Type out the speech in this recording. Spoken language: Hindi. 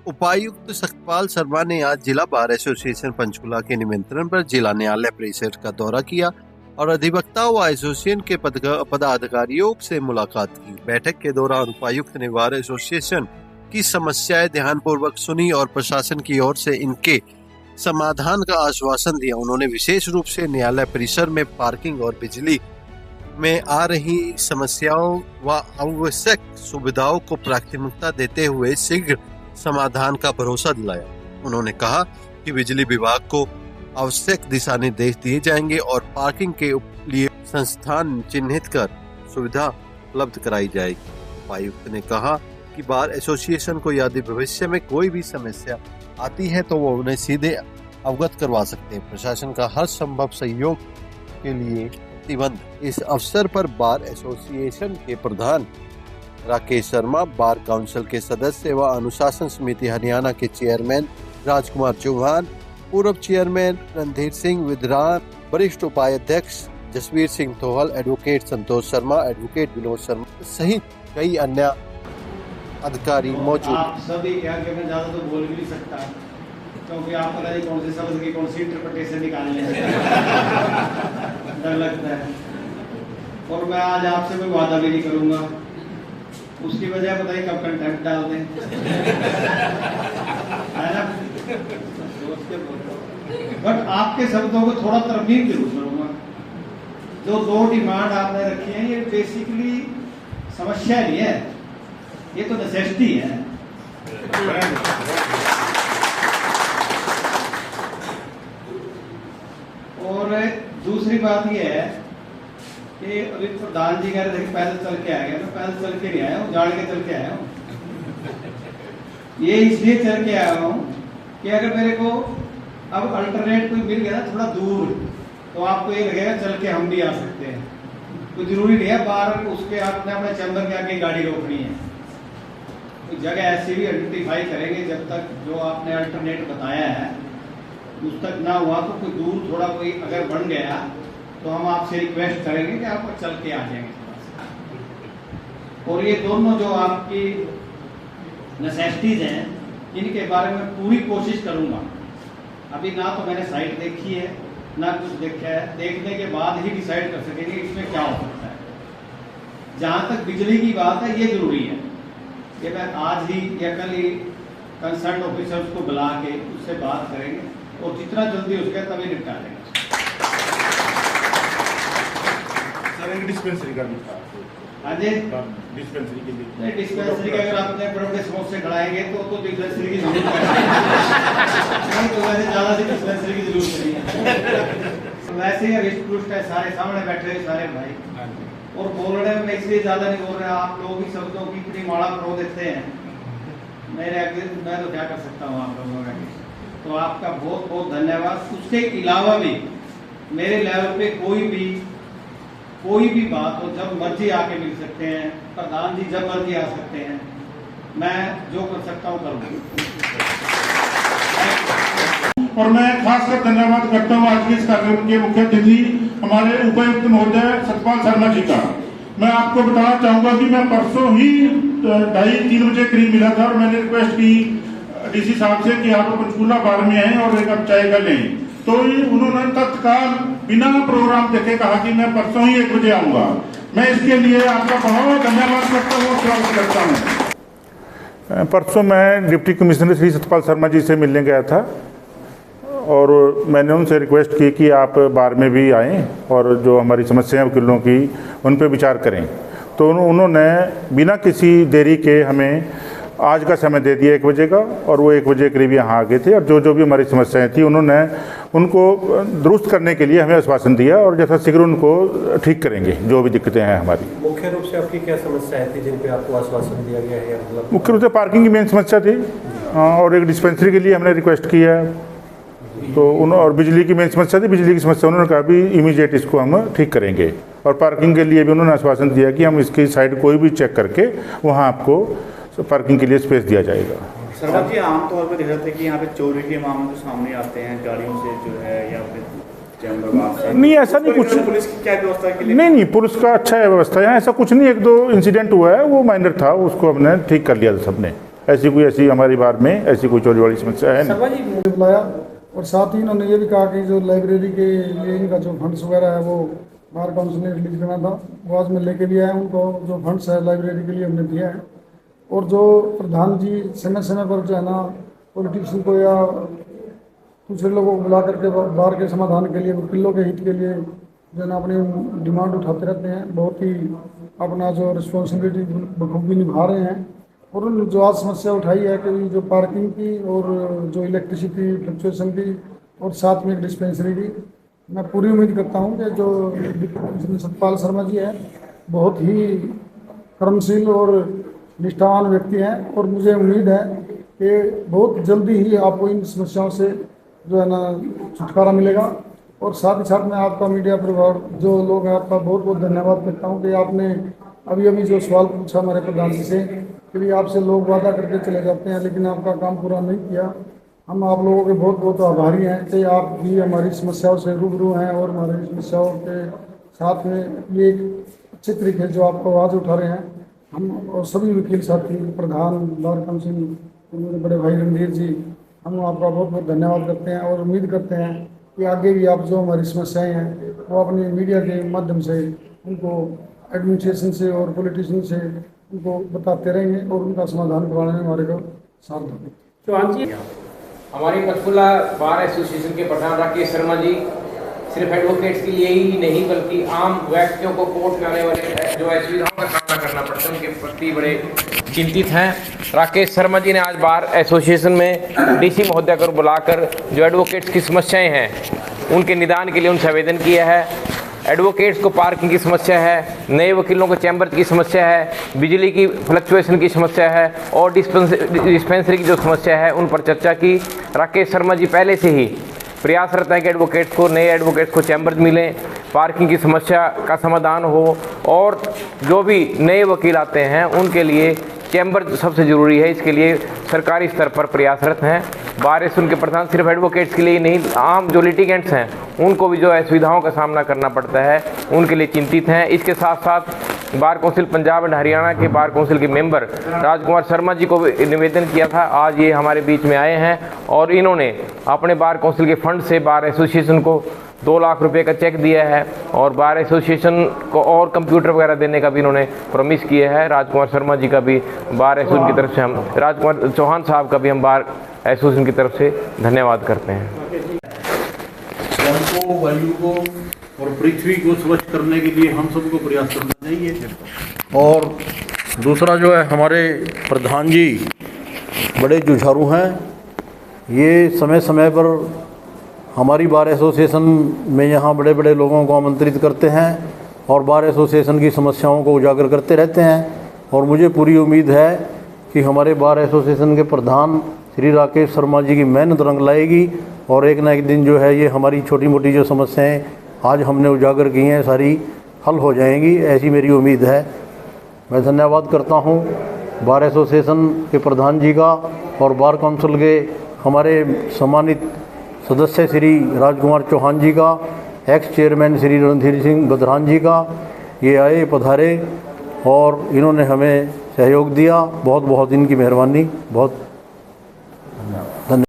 उपायुक्त सतपाल शर्मा ने आज जिला बार एसोसिएशन पंचकुला के निमंत्रण पर जिला न्यायालय परिसर का दौरा किया और अधिवक्ताओं व एसोसिएशन के पदाधिकारियों से मुलाकात की। बैठक के दौरान उपायुक्त ने बार एसोसिएशन की समस्याएं ध्यानपूर्वक सुनी और प्रशासन की ओर से इनके समाधान का आश्वासन दिया। उन्होंने विशेष रूप से न्यायालय परिसर में पार्किंग और बिजली में आ रही समस्याओं व आवश्यक सुविधाओं को प्राथमिकता देते हुए शीघ्र समाधान का भरोसा दिलाया। उन्होंने कहा कि बिजली विभाग को आवश्यक दिशा निर्देश दिए जाएंगे और पार्किंग के लिए संस्थान चिन्हित कर सुविधा उपलब्ध कराई जाएगी। उपायुक्त ने कहा कि बार एसोसिएशन को यदि भविष्य में कोई भी समस्या आती है तो वो उन्हें सीधे अवगत करवा सकते हैं। प्रशासन का हर संभव सहयोग के लिए प्रतिबद्ध। इस अवसर पर बार एसोसिएशन के प्रधान राकेश शर्मा, बार काउंसिल के सदस्य व अनुशासन समिति हरियाणा के चेयरमैन राजकुमार चौहान, पूर्व चेयरमैन रणधीर सिंह विद्रान, वरिष्ठ उपाध्यक्ष जसवीर सिंह तोहल, एडवोकेट संतोष शर्मा, एडवोकेट विनोद शर्मा सहित कई अन्य अधिकारी मौजूद। आप सभी क्या कि मैं ज्यादा तो बोल भी नहीं सकता क्योंकि आप पता नहीं कौन से शब्द की कौन सी इंटरप्रिटेशन निकालने डर लगता है। और मैं आज आपसे कोई वादा भी नहीं करूंगा, उसकी वजह बताइए कब कंटेंट डाल दें है ना। बट आपके शब्दों को थोड़ा तरमीम जरूर करूंगा। जो दो डिमांड आपने रखी है ये बेसिकली समस्या नहीं है, ये तो नेसेसिटी है। और दूसरी बात ये है कि अभी प्रधान जी कह रहे थे कि पैदल चल के आएगा। मैं पैदल चल के नहीं आया हूँ, जाड़ के चल के आया हूँ। ये इसलिए चल के आया हूँ कि अगर मेरे को अब अल्टरनेट कोई मिल गया ना थोड़ा दूर, तो आपको ये लगेगा चल के हम भी आ सकते हैं। कोई जरूरी नहीं है बाहर उसके आपने अपने चैम्बर के आगे गाड़ी रोकनी है। कोई जगह ऐसी भी आइडेंटिफाई करेंगे जब तक जो आपने अल्टरनेट बताया है उस तक ना हुआ तो कोई दूर थोड़ा कोई अगर बन गया तो हम आपसे रिक्वेस्ट करेंगे कि आप चल के आ जाएंगे थोड़ा सा। और ये दोनों जो आपकी नेसेसिटीज हैं इनके बारे में पूरी कोशिश करूंगा। अभी ना तो मैंने साइट देखी है ना कुछ देखा है, देखने के बाद ही डिसाइड कर सकेंगे इसमें क्या हो सकता है। जहां तक बिजली की बात है ये जरूरी है कि मैं आज ही या कल ही कंसर्न ऑफिसर्स को बुला के उससे बात करेंगे और जितना जल्दी हो सके तभी निपटा देंगे। डिस्पेंसरी का भी था। हाँ जी, डिस्पेंसरी के लिए नहीं डिस्पेंसरी के अगर आपने बड़े समोसे खड़ाएंगे तो डिस्पेंसरी की जरूरत नहीं, तो वैसे ज्यादा सी डिस्पेंसरी की जरूरत नहीं है। वैसे ही रिस्ट है, सारे सामने बैठे हैं सारे भाई, और बोलने में इसलिए ज्यादा नहीं बोल रहे। आप लोग ही शब्दों की इतनी माला प्रो देते हैं, मेरे आगे मैं तो क्या कर सकता हूँ आप लोगों का। तो आपका बहुत बहुत धन्यवाद। उसके अलावा भी मेरे लेवल पे कोई भी बात हो जब मर्जी आके मिल सकते हैं। प्रधान जी जब मर्जी आ सकते हैं, मैं जो कर सकता हूँ करूँगा। और मैं खासकर धन्यवाद करता हूँ आज के इस कार्यक्रम के मुख्य अतिथि हमारे उपायुक्त महोदय सतपाल शर्मा जी का। मैं आपको बताना चाहूंगा कि मैं परसों ही 2:30-3 बजे करीब मिला था और मैंने रिक्वेस्ट की डीसी साहब से कि आप पंचकूला बार में आए और एक कप चाय का लें। तो उन्होंने तत्काल बिना प्रोग्राम देखे कहा कि मैं परसों ही 1 बजे आऊंगा। मैं इसके लिए आपका बहुत धन्यवाद करता हूँ और स्वागत करता हूँ। परसों मैं डिप्टी कमिश्नर श्री सतपाल शर्मा जी से मिलने गया था और मैंने उनसे रिक्वेस्ट की कि आप बार में भी आएँ और जो हमारी समस्याएं वकीलों की उन पर विचार करें। तो उन्होंने बिना किसी देरी के हमें आज का समय दे दिया 1 बजे का, और वो 1 बजे करीब यहाँ आ गए थे और जो भी हमारी समस्याएं थी उन्होंने उनको दुरुस्त करने के लिए हमें आश्वासन दिया और यथाशीघ्र उनको ठीक करेंगे जो भी दिक्कतें हैं हमारी। मुख्य रूप से आपकी क्या समस्याएं थी जिन पे आपको आश्वासन दिया गया है? मतलब मुख्य रूप से पार्किंग की मेन समस्या थी और एक डिस्पेंसरी के लिए हमने रिक्वेस्ट किया है, तो और बिजली की मेन समस्या थी। बिजली की समस्या उन्होंने कहा भी इमीडिएट इसको हम ठीक करेंगे, और पार्किंग के लिए भी उन्होंने आश्वासन दिया कि हम इसकी साइड कोई भी चेक करके वहाँ आपको पार्किंग के लिए स्पेस दिया जाएगा। शर्मा जी, आमतौर पर देखा जाता है कि यहाँ पे चोरी के मामले जो सामने आते हैं गाड़ियों से जो है या फिर नहीं, ऐसा नहीं कुछ। पुलिस की क्या व्यवस्था के लिए? नहीं, पुलिस का अच्छा है व्यवस्था है, ऐसा कुछ नहीं। 1-2 इंसिडेंट हुआ है, वो माइनर था, उसको हमने ठीक कर लिया था सबने। ऐसी हमारी बार में ऐसी कोई चोरी वाली समस्या है नहीं। शर्मा जी, मुझे बुलाया और साथ ही इन्होंने ये भी कहा कि जो लाइब्रेरी के लिए इनका जो फंड्स वगैरह है वो बार काउंसिल ने रिलीज करना था, वो आज मैं लेके भी आया हूँ। उनको जो फंड्स है लाइब्रेरी के लिए हमने दिया है। और जो प्रधान जी समय समय पर जो है ना पॉलिटिशियन को या दूसरे लोगों को बुला करके बार के समाधान के लिए, वकीलों के हित के लिए जो है ना अपनी डिमांड उठाते रहते हैं। बहुत ही अपना जो रिस्पॉन्सिबिलिटी बखूबी निभा रहे हैं। और उन्होंने जो आज समस्या उठाई है कि जो पार्किंग की और जो इलेक्ट्रिसिटी फ्लक्चुएशन की और साथ में एक डिस्पेंसरी की, मैं पूरी उम्मीद करता हूं कि जो सतपाल शर्मा जी है बहुत ही कर्मशील और निष्ठावान व्यक्ति हैं। और मुझे उम्मीद है कि बहुत जल्दी ही आपको इन समस्याओं से जो है ना छुटकारा मिलेगा। और साथ ही साथ मैं आपका मीडिया परिवार जो लोग हैं आपका बहुत बहुत धन्यवाद करता हूँ कि आपने अभी जो सवाल पूछा हमारे प्रधान जी से कि भी आपसे लोग वादा करके चले जाते हैं लेकिन आपका काम पूरा नहीं किया। हम आप लोगों के बहुत बहुत आभारी हैं कि आप भी हमारी समस्याओं से रूबरू हैं और हमारी समस्याओं के साथ में ये एक अच्छे तरीके जो आपको आवाज़ उठा रहे हैं। हम और सभी वकील साथी, प्रधान बार काउंसिल, मेरे बड़े भाई रणधीर जी, हम आपका बहुत बहुत धन्यवाद करते हैं और उम्मीद करते हैं कि आगे भी आप जो हमारी समस्याएं हैं वो अपने मीडिया के माध्यम से उनको एडमिनिस्ट्रेशन से और पॉलिटिशियन से उनको बताते रहेंगे और उनका समाधान करवाने में हमारे को साथ देंगे। चौहान जी, हमारी पंचकुला बार एसोसिएशन के प्रधान राकेश शर्मा जी सिर्फ एडवोकेट्स के लिए ही नहीं बल्कि आम व्यक्तियों को कोर्ट में आने वाले जो असुविधाओं का सामना करना पड़ता है उनके प्रति बड़े चिंतित हैं। राकेश शर्मा जी ने आज बार एसोसिएशन में डीसी महोदय को बुलाकर जो एडवोकेट्स की समस्याएं हैं उनके निदान के लिए उनसे आवेदन किया है। एडवोकेट्स को पार्किंग की समस्या है, नए वकीलों को चैम्बर की समस्या है, बिजली की फ्लक्चुएशन की समस्या है और डिस्पेंसरी की जो समस्या है उन पर चर्चा की। राकेश शर्मा जी पहले से ही प्रयासरत है कि एडवोकेट्स को, नए एडवोकेट्स को चैम्बर मिलें, पार्किंग की समस्या का समाधान हो और जो भी नए वकील आते हैं उनके लिए चैम्बर सबसे ज़रूरी है। इसके लिए सरकारी स्तर पर प्रयासरत हैं। बार एसोसिएशन के प्रधान सिर्फ एडवोकेट्स के लिए ही नहीं, आम जो लिटिगेंट्स हैं उनको भी जो असुविधाओं का सामना करना पड़ता है उनके लिए चिंतित हैं। इसके साथ साथ bar council Punjab and Haryana के बार काउंसिल के मेंबर राजकुमार शर्मा जी को निवेदन किया था। आज ये हमारे बीच में आए हैं और इन्होंने अपने बार काउंसिल के फंड से बार एसोसिएशन को 2 लाख रुपए का चेक दिया है और बार एसोसिएशन को और कंप्यूटर वगैरह देने का भी इन्होंने प्रॉमिस किया है। राजकुमार शर्मा जी का भी बार एसोसिएशन की तरफ से हम, राजकुमार चौहान साहब का भी हम बार एसोसिएशन की तरफ से धन्यवाद करते हैं। जल को, वायु को और पृथ्वी को स्वच्छ करने के लिए हम सबको प्रयास करना चाहिए। और दूसरा जो है हमारे प्रधान जी बड़े जुझारू हैं। ये समय समय पर हमारी बार एसोसिएशन में यहाँ बड़े बड़े लोगों को आमंत्रित करते हैं और बार एसोसिएशन की समस्याओं को उजागर करते रहते हैं। और मुझे पूरी उम्मीद है कि हमारे बार एसोसिएशन के प्रधान श्री राकेश शर्मा जी की मेहनत रंग लाएगी और एक ना एक दिन जो है ये हमारी छोटी मोटी जो समस्याएं आज हमने उजागर की हैं सारी हल हो जाएंगी, ऐसी मेरी उम्मीद है। मैं धन्यवाद करता हूँ बार एसोसिएशन के प्रधान जी का और बार काउंसिल के हमारे सम्मानित सदस्य श्री राजकुमार चौहान जी का, एक्स चेयरमैन श्री रणधीर सिंह बदरान जी का। ये आए, पधारे और इन्होंने हमें सहयोग दिया। बहुत बहुत इनकी मेहरबानी। बहुत धन्यवाद।